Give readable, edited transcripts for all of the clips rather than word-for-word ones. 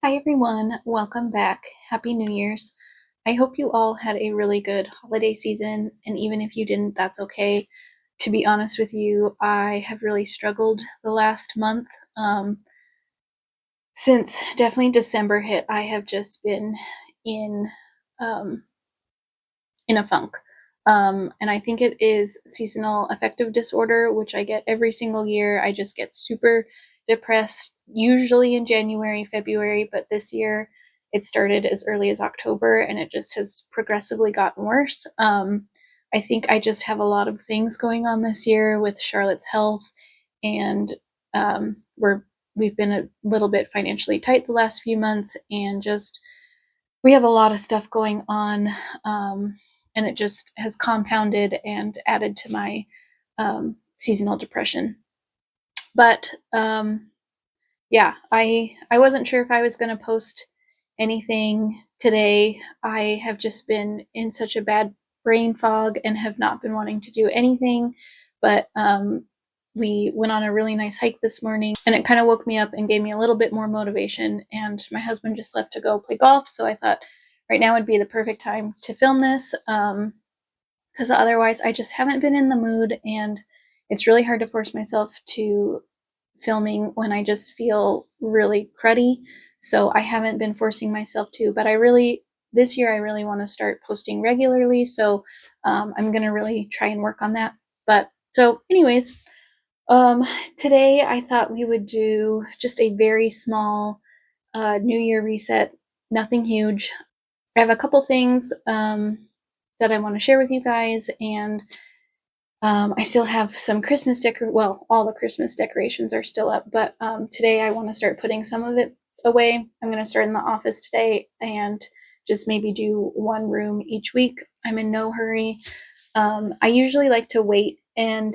Hi everyone, welcome back. Happy New Year's. I hope you all had a really good holiday season, and even if you didn't, that's okay. To be honest with you, I have really struggled the last month. Since definitely December hit, I have just been in um, in a funk. And I think it is seasonal affective disorder, which I get every single year. I just get super depressed, usually in January, February, but this year it started as early as October and it just has progressively gotten worse. I think I just have a lot of things going on this year with Charlotte's health, and we've been a little bit financially tight the last few months, and just we have a lot of stuff going on, and it just has compounded and added to my seasonal depression. But yeah, I wasn't sure if I was going to post anything today. I have just been in such a bad brain fog and have not been wanting to do anything. But we went on a really nice hike this morning, and it kind of woke me up and gave me a little bit more motivation. And my husband just left to go play golf, so I thought right now would be the perfect time to film this, because otherwise I just haven't been in the mood, and it's really hard to force myself to filming when I just feel really cruddy. So I haven't been forcing myself to, but this year I really want to start posting regularly. So I'm going to really try and work on that. But so, anyways, um, today I thought we would do just a very small New Year reset, nothing huge. I have a couple things that I want to share with you guys, and I still have some well, all the Christmas decorations are still up, but today I want to start putting some of it away. I'm going to start in the office today and just maybe do one room each week. I'm in no hurry. I usually like to wait and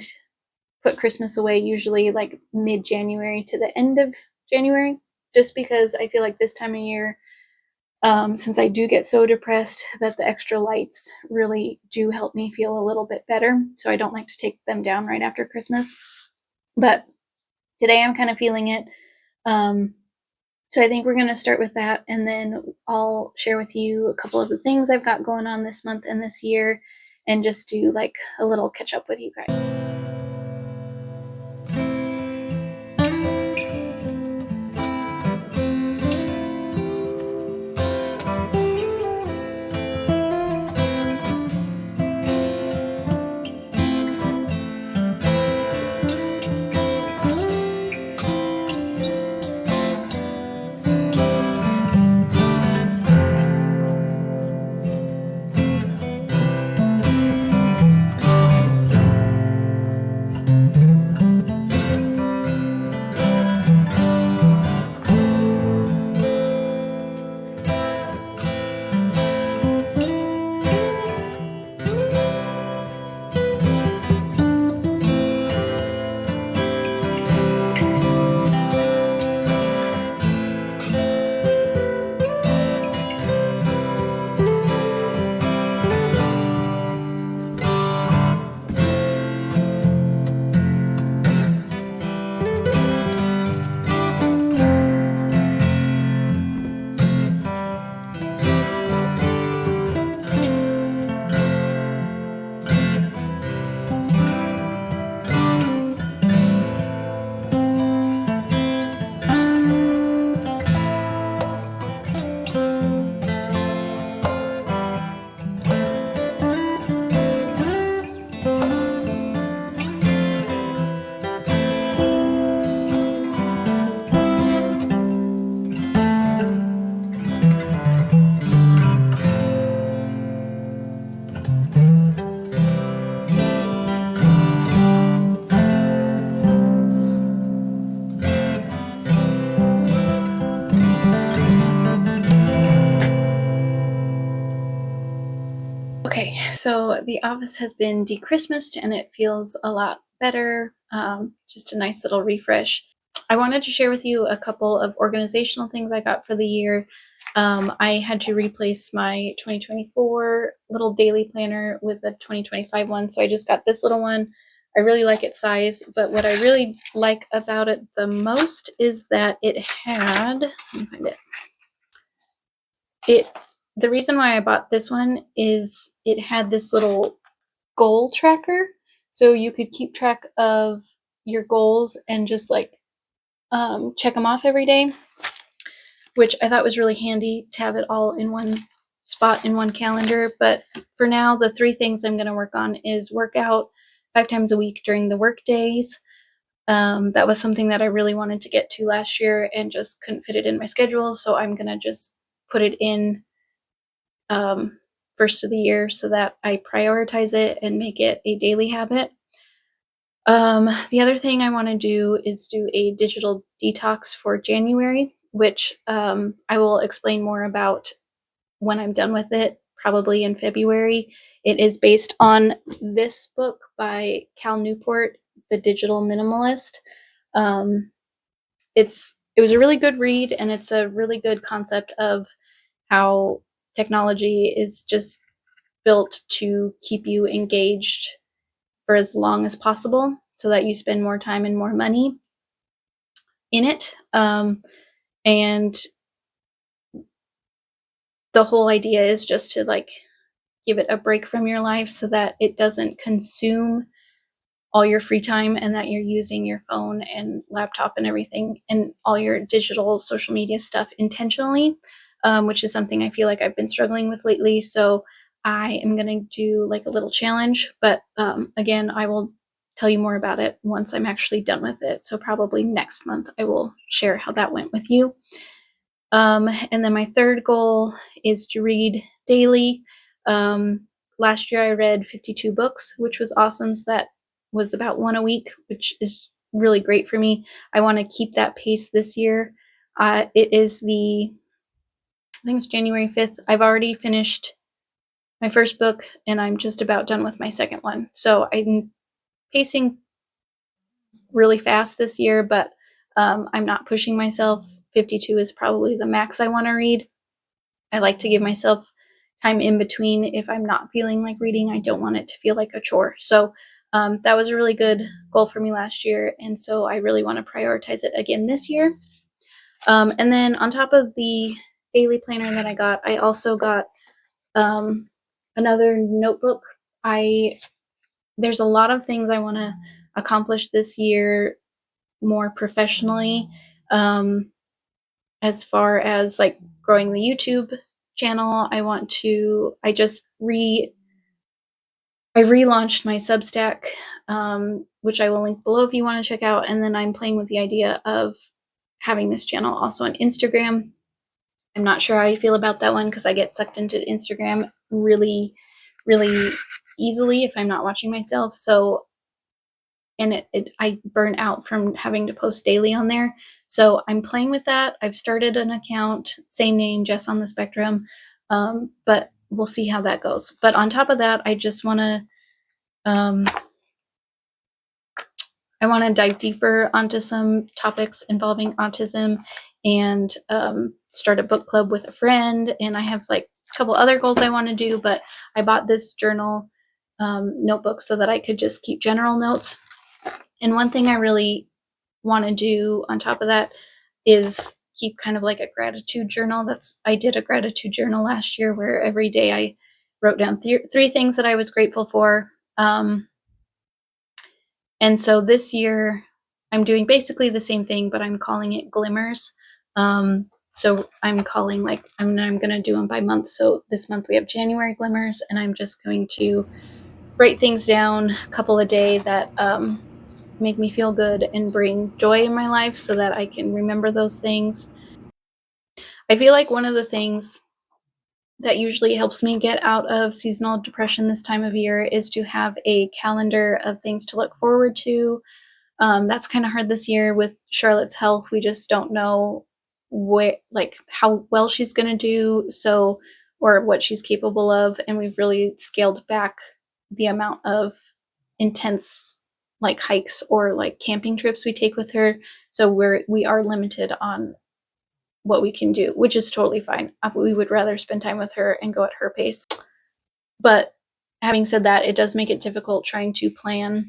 put Christmas away, usually like mid-January to the end of January, just because I feel like this time of year, since I do get so depressed, that the extra lights really do help me feel a little bit better. So I don't like to take them down right after Christmas. But today I'm kind of feeling it. Um, so I think we're going to start with that. And then I'll share with you a couple of the things I've got going on this month and this year, and just do like a little catch up with you guys. Okay, so the office has been de-Christmased and it feels a lot better. Just a nice little refresh. I wanted to share with you a couple of organizational things I got for the year. I had to replace my 2024 little daily planner with a 2025 one, so I just got this little one. I really like its size, but what I really like about it the most is that it had, let me find it. the reason why I bought this one is it had this little goal tracker, so you could keep track of your goals and just like check them off every day, which I thought was really handy to have it all in one spot in one calendar. But for now, the 3 things I'm going to work on is work out 5 times a week during the work days. That was something that I really wanted to get to last year and just couldn't fit it in my schedule. So I'm going to just put it in first of the year so that I prioritize it and make it a daily habit. The other thing I want to do is do a digital detox for January, which I will explain more about when I'm done with it, probably in February. It is based on this book by Cal Newport, The Digital Minimalist. It was a really good read, and it's a really good concept of how technology is just built to keep you engaged for as long as possible so that you spend more time and more money in it. And the whole idea is just to like give it a break from your life so that it doesn't consume all your free time and that you're using your phone and laptop and everything and all your digital social media stuff intentionally, which is something I feel like I've been struggling with lately. So I am going to do like a little challenge, but again, I will tell you more about it once I'm actually done with it. So probably next month I will share how that went with you. And then my third goal is to read daily. Last year I read 52 books, which was awesome. So that was about 1 a week, which is really great for me. I want to keep that pace this year. It is I think it's January 5th. I've already finished my first book and I'm just about done with my second one. So I'm pacing really fast this year, but I'm not pushing myself. 52 is probably the max I want to read. I like to give myself time in between if I'm not feeling like reading. I don't want it to feel like a chore. So that was a really good goal for me last year. And so I really want to prioritize it again this year. And then on top of the daily planner that I got, I also got another notebook. There's a lot of things I want to accomplish this year more professionally, as far as like growing the YouTube channel. I relaunched my Substack, which I will link below if you want to check out. And then I'm playing with the idea of having this channel also on Instagram. I'm not sure how you feel about that one because I get sucked into Instagram really, really easily if I'm not watching myself. So, and I burn out from having to post daily on there. So I'm playing with that. I've started an account, same name, Jess on the Spectrum, but we'll see how that goes. But on top of that, I just want to dive deeper onto some topics involving autism and start a book club with a friend. And I have like a couple other goals I want to do, but I bought this journal notebook so that I could just keep general notes. And one thing I really want to do on top of that is keep kind of like a gratitude journal. I did a gratitude journal last year where every day I wrote down 3 things that I was grateful for. And so this year I'm doing basically the same thing, but I'm calling it glimmers. So I'm calling I'm going to do them by month. So this month we have January glimmers, and I'm just going to write things down a couple a day that make me feel good and bring joy in my life so that I can remember those things. I feel like one of the things that usually helps me get out of seasonal depression this time of year is to have a calendar of things to look forward to. That's kind of hard this year with Charlotte's health. We just don't know how well she's going to do, so, or what she's capable of. And we've really scaled back the amount of intense like hikes or like camping trips we take with her. So we are limited on what we can do, which is totally fine. We would rather spend time with her and go at her pace. But having said that, it does make it difficult trying to plan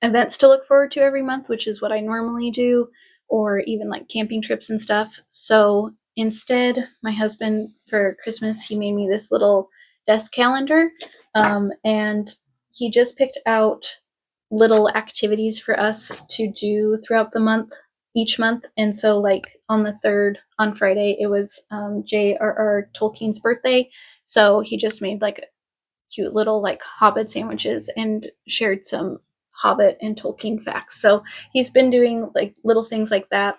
events to look forward to every month, which is what I normally do, or even like camping trips and stuff. So instead, my husband, for Christmas, he made me this little desk calendar. And he just picked out little activities for us to do throughout the month, each month. And so, like on the 3rd, on Friday, it was J.R.R. Tolkien's birthday. So he just made like cute little like Hobbit sandwiches and shared some Hobbit and Tolkien facts. So he's been doing like little things like that.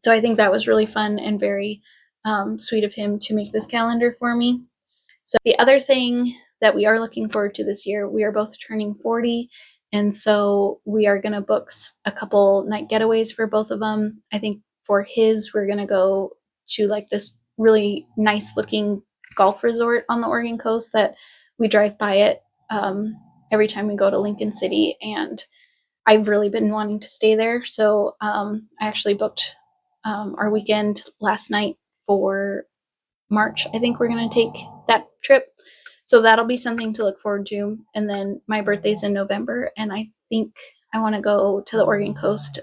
So I think that was really fun and very sweet of him to make this calendar for me. So the other thing that we are looking forward to this year, we are both turning 40. And so we are going to book a couple night getaways for both of them. I think for his, we're going to go to like this really nice looking golf resort on the Oregon coast that we drive by it every time we go to Lincoln City. And I've really been wanting to stay there. So I actually booked our weekend last night for March. I think we're going to take that trip. So that'll be something to look forward to. And then my birthday's in November, and I think I want to go to the Oregon coast.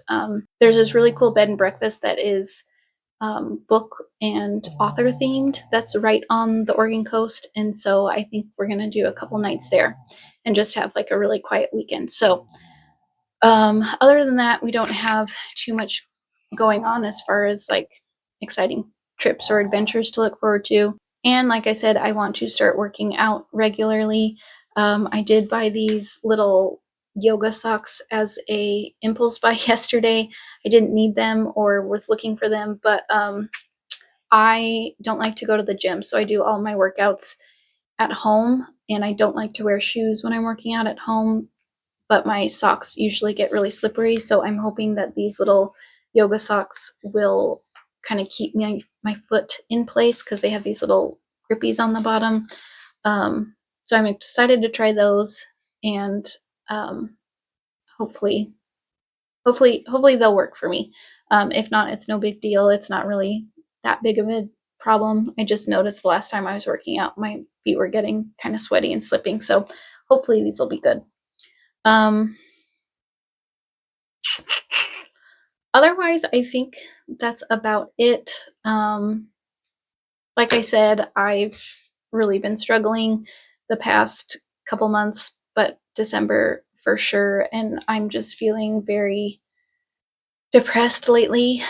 There's this really cool bed and breakfast that is book and author themed that's right on the Oregon coast. And so I think we're going to do a couple nights there and just have like a really quiet weekend. So other than that, we don't have too much going on as far as like exciting trips or adventures to look forward to. And like I said, I want to start working out regularly. I did buy these little yoga socks as a impulse buy yesterday. I didn't need them or was looking for them, but I don't like to go to the gym, so I do all my workouts at home, and I don't like to wear shoes when I'm working out at home, but my socks usually get really slippery, so I'm hoping that these little yoga socks will kind of keep my foot in place because they have these little grippies on the bottom. So I'm excited to try those, and hopefully they'll work for me. If not, it's no big deal. It's not really that big of a problem. I just noticed the last time I was working out, my feet were getting kind of sweaty and slipping. So hopefully these will be good. Otherwise, I think that's about it. Like I said, I've really been struggling the past couple months, but December for sure. And I'm just feeling very depressed lately.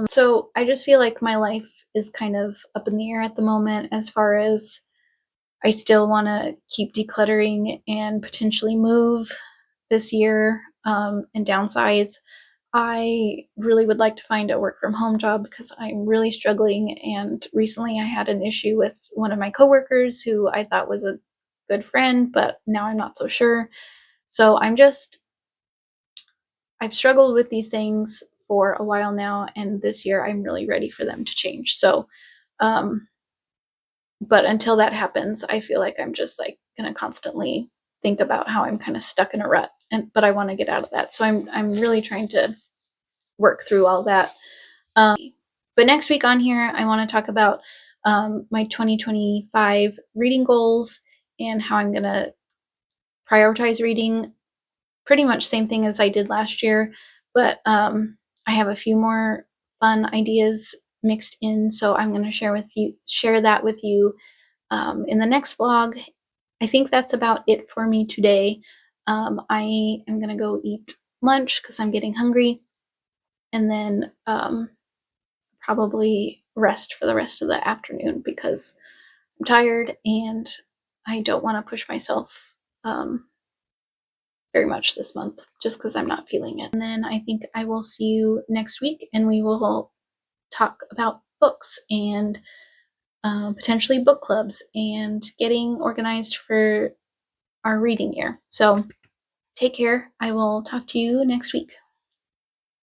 So I just feel like my life is kind of up in the air at the moment as far as I still want to keep decluttering and potentially move this year and downsize. I really would like to find a work from home job because I'm really struggling. And recently I had an issue with one of my coworkers who I thought was a good friend, but now I'm not so sure. So I've struggled with these things for a while now, and this year I'm really ready for them to change. So, but until that happens, I feel like I'm just like gonna constantly think about how I'm kind of stuck in a rut, but I want to get out of that. So I'm really trying to work through all that. But next week on here, I want to talk about my 2025 reading goals and how I'm gonna prioritize reading. Pretty much same thing as I did last year, but I have a few more fun ideas mixed in, so I'm going to share that with you in the next vlog. I think that's about it for me today. I am going to go eat lunch because I'm getting hungry, and then probably rest for the rest of the afternoon because I'm tired and I don't want to push myself very much this month just because I'm not feeling it. And then I think I will see you next week and we will talk about books and potentially book clubs and getting organized for our reading year. So take care. I will talk to you next week.